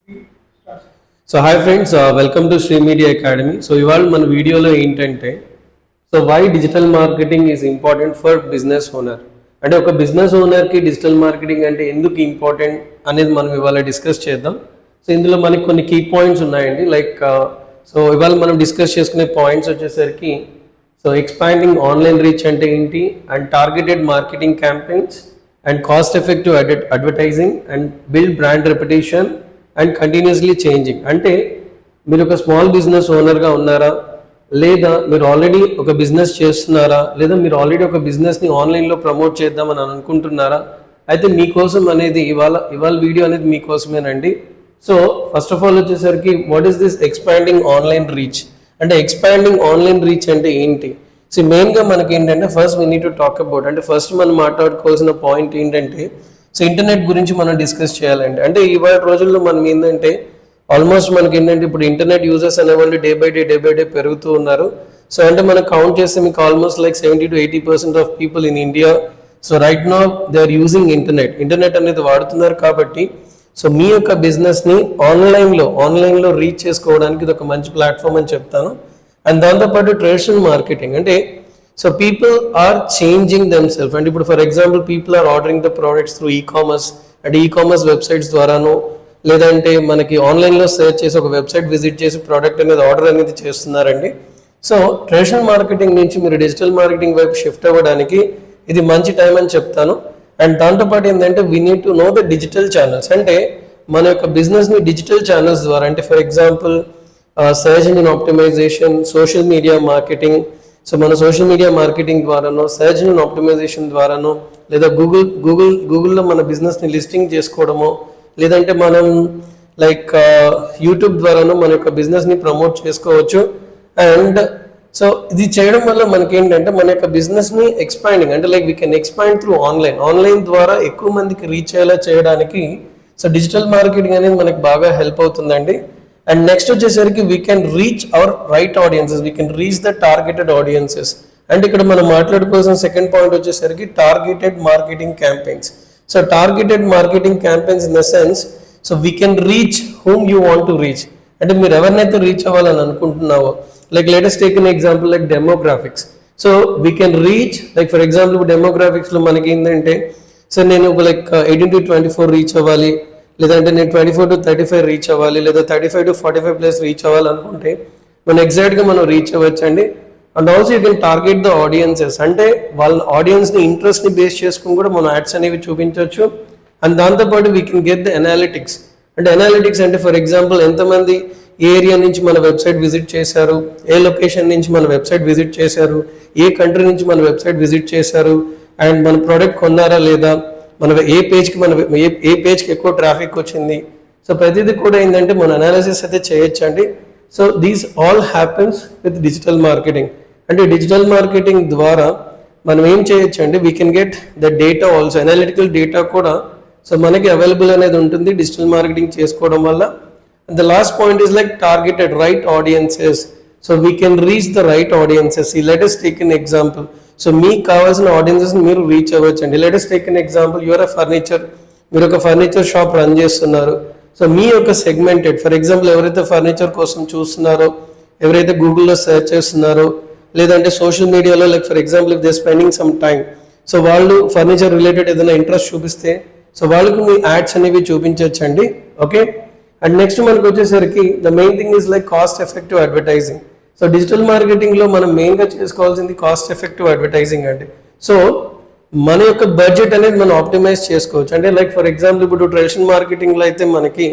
So hi friends, welcome to Sri Media Academy. So ఇవాళ మన వీడియోలో ఏంటంటే why digital marketing is important for business owner. అంటే ఒక బిజినెస్ ఓనర్కి డిజిటల్ మార్కెటింగ్ అంటే ఎందుకు ఇంపార్టెంట్ అనేది మనం ఇవాళ డిస్కస్ చేద్దాం. సో ఇందులో మనకి కొన్ని కీ పాయింట్స్ ఉన్నాయండి. సో ఇవాళ మనం డిస్కస్ చేసుకునే పాయింట్స్ వచ్చేసరికి ఎక్స్పాండింగ్ ఆన్లైన్ రీచ్ అంటే ఏంటి, and targeted marketing campaigns, and cost effective advertising, and build brand reputation and continuously changing. అంటే మీరు ఒక స్మాల్ బిజినెస్ ఓనర్గా ఉన్నారా, లేదా మీరు ఆల్రెడీ ఒక బిజినెస్ చేస్తున్నారా, లేదా మీరు ఆల్రెడీ ఒక బిజినెస్ని ఆన్లైన్లో ప్రమోట్ చేద్దామని అనుకుంటున్నారా, అయితే మీకోసం అనేది ఇవాళ వీడియో అనేది మీకోసమేనండి. సో ఫస్ట్ ఆఫ్ ఆల్ వచ్చేసరికి what is this expanding online reach అంటే ఎక్స్పాండింగ్ ఆన్లైన్ రీచ్ అంటే ఏంటి? సో మెయిన్గా మనకి ఏంటంటే first we need to talk about, అంటే ఫస్ట్ మనం మాట్లాడుకోవాల్సిన పాయింట్ ఏంటంటే సో ఇంటర్నెట్ గురించి మనం డిస్కస్ చేయాలండి. అంటే ఇవాళ రోజుల్లో మనం ఏంటంటే ఆల్మోస్ట్ మనకి ఏంటంటే ఇప్పుడు ఇంటర్నెట్ యూజర్స్ అనేవాళ్ళు డే బై డే పెరుగుతూ ఉన్నారు. సో అంటే మనం కౌంట్ చేస్తే మీకు almost 70 to 80% of people in India so right now they are using internet అనేది వాడుతున్నారు. కాబట్టి సో మీ యొక్క బిజినెస్ని ఆన్లైన్లో రీచ్ చేసుకోవడానికి ఇది ఒక మంచి ప్లాట్ఫామ్ అని చెప్తాను. అండ్ దాంతోపాటు ట్రెడిషనల్ మార్కెటింగ్ అంటే so people are changing themself. అంటే ఇప్పుడు for example people are ordering the products through ecommerce, అంటే ఈకామర్స్ వెబ్సైట్స్ ద్వారాను, లేదంటే మనకి ఆన్లైన్లో సెర్చ్ చేసి ఒక వెబ్సైట్ విజిట్ చేసి ప్రోడక్ట్ అనేది ఆర్డర్ అనేది చేస్తున్నారండి. సో ట్రెడిషనల్ మార్కెటింగ్ నుంచి మీరు డిజిటల్ మార్కెటింగ్ వైపు షిఫ్ట్ అవ్వడానికి ఇది మంచి టైం అని చెప్తాను. అండ్ దాంతోపాటు ఏంటంటే we need to know the digital channels. అంటే మన యొక్క బిజినెస్ని డిజిటల్ ఛానల్స్ ద్వారా, అంటే for example search engine optimisation, social media marketing, so మన సోషల్ మీడియా మార్కెటింగ్ ద్వారానో, సర్చ్ ఇంజిన్ ఆప్టిమైజేషన్ ద్వారానో, లేదా గూగుల్లో మన బిజినెస్ని లిస్టింగ్ చేసుకోవడమో, లేదంటే మనం యూట్యూబ్ ద్వారానో మన యొక్క బిజినెస్ని ప్రమోట్ చేసుకోవచ్చు. అండ్ సో ఇది చేయడం వల్ల మనకి ఏంటంటే మన యొక్క బిజినెస్ని ఎక్స్పాండింగ్ అంటే we can expand through online ద్వారా ఎక్కువ మందికి రీచ్ అయ్యేలా చేయడానికి సో డిజిటల్ మార్కెటింగ్ అనేది మనకి బాగా హెల్ప్ అవుతుందండి. అండ్ నెక్స్ట్ వచ్చేసరికి we can reach our right audiences, we can reach the targeted audiences. అంటే ఇక్కడ మనం మాట్లాడుకోవాల్సిన సెకండ్ పాయింట్ వచ్చేసరికి targeted marketing campaigns. So targeted marketing campaigns in the sense so we can reach whom you want to reach. అంటే మీరు ఎవరినైతే reach అవ్వాలని అనుకుంటున్నావో, latest take an example demographics. So we can reach for example ఇప్పుడు డెమోగ్రాఫిక్స్లో మనకి ఏంటంటే so నేను 18 to 24 రీచ్ అవ్వాలి, లేదంటే నేను 24 to 35 రీచ్ అవ్వాలి, లేదా 35 to 45 ప్లస్ రీచ్ అవ్వాలనుకుంటే మనం ఎగ్జాక్ట్గా మనం రీచ్ అవ్వచ్చండి. And also you can target the audiences, అంటే వాళ్ళ ఆడియన్స్ని ఇంట్రెస్ట్ని బేస్ చేసుకుని కూడా మనం యాడ్స్ అనేవి చూపించవచ్చు. అండ్ దాంతోపాటు we can get the analytics. అంటే అనాలిటిక్స్ అంటే ఫర్ ఎగ్జాంపుల్ ఎంతమంది ఏ ఏరియా నుంచి మన వెబ్సైట్ విజిట్ చేశారు, ఏ లొకేషన్ నుంచి మన వెబ్సైట్ విజిట్ చేశారు, ఏ కంట్రీ నుంచి మన వెబ్సైట్ విజిట్ చేశారు, అండ్ మన ప్రోడక్ట్ కొన్నారా లేదా, మన ఏ పేజ్కి ఎక్కువ ట్రాఫిక్ వచ్చింది. సో ప్రతిదీ కూడా ఏంటంటే మన అనాలిసిస్ అయితే చేయొచ్చండి. So these all happens with digital marketing. అంటే డిజిటల్ మార్కెటింగ్ ద్వారా మనం ఏం చేయొచ్చు అంటే we can get the data also, analytical data కూడా సో మనకి అవైలబుల్ అనేది ఉంటుంది డిజిటల్ మార్కెటింగ్ చేసుకోవడం వల్ల. And the last point is targeted right audiences. So we can reach the right audiences. ఈ latest take an example. So మీకు కావాల్సిన ఆడియన్సెస్ని మీరు రీచ్ అవ్వచ్చండి. లెటెస్ట్ టేక్ ఎన్ ఎగ్జాంపుల్, మీరు ఒక ఫర్నిచర్ షాప్ రన్ చేస్తున్నారు. సో మీ యొక్క సెగ్మెంటెడ్, ఫర్ ఎగ్జాంపుల్ ఎవరైతే ఫర్నిచర్ కోసం చూస్తున్నారో, ఎవరైతే గూగుల్లో సెర్చ్ చేస్తున్నారో, లేదంటే సోషల్ మీడియాలో for example if they spending some time, so వాళ్ళు ఫర్నిచర్ రిలేటెడ్ ఏదైనా ఇంట్రెస్ట్ చూపిస్తే సో వాళ్ళకి మీ యాడ్స్ అనేవి చూపించవచ్చండి. ఓకే. అండ్ నెక్స్ట్ మనకు వచ్చేసరికి the main thing is cost effective advertising. So digital మార్కెటింగ్లో మనం మెయిన్గా చేసుకోవాల్సింది కాస్ట్ ఎఫెక్టివ్ అడ్వర్టైజింగ్ అండి. సో మన యొక్క బడ్జెట్ అనేది మనం ఆప్టిమైజ్ చేసుకోవచ్చు. అంటే ఫర్ ఎగ్జాంపుల్ ఇప్పుడు ట్రెడిషనల్ మార్కెటింగ్లో అయితే మనకి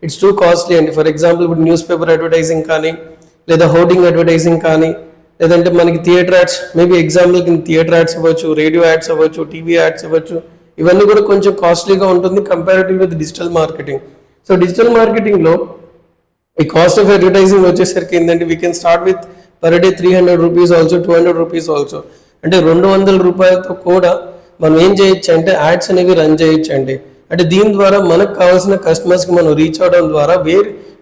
ఇట్స్ టూ కాస్ట్లీ అండి. ఫర్ ఎగ్జాంపుల్ ఇప్పుడు న్యూస్ పేపర్ అడ్వర్టైజింగ్ కానీ, లేదా హోర్డింగ్ అడ్వర్టైజింగ్ కానీ, లేదంటే మనకి థియేటర్ యాడ్స్, మేబీ ఎగ్జాంపుల్ కింద థియేటర్ యాడ్స్ అవ్వచ్చు, రేడియో యాడ్స్ అవ్వచ్చు, టీవీ యాడ్స్ అవ్వచ్చు. ఇవన్నీ కూడా కొంచెం కాస్ట్లీగా ఉంటుంది comparative with digital marketing. So digital మార్కెటింగ్లో ఈ కాస్ట్ ఆఫ్ అడ్వర్టైజింగ్ వచ్చేసరికి ఏంటంటే we can start with per day 300 rupees also, 200 rupees also. అంటే 200 రూపాయలతో కూడా మనం ఏం చేయొచ్చు అంటే యాడ్స్ అనేవి రన్ చేయొచ్చు అండి. అంటే దీని ద్వారా మనకు కావాల్సిన కస్టమర్స్కి మనం రీచ్ అవడం ద్వారా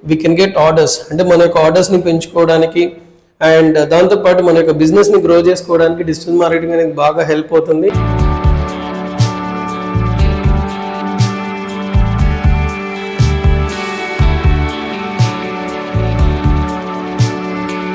వీ కెన్ గెట్ ఆర్డర్స్. అంటే మన యొక్క ఆర్డర్స్ని పెంచుకోవడానికి అండ్ దాంతోపాటు మన యొక్క బిజినెస్ని గ్రో చేసుకోవడానికి డిజిటల్ మార్కెటింగ్ అనేది బాగా హెల్ప్ అవుతుంది.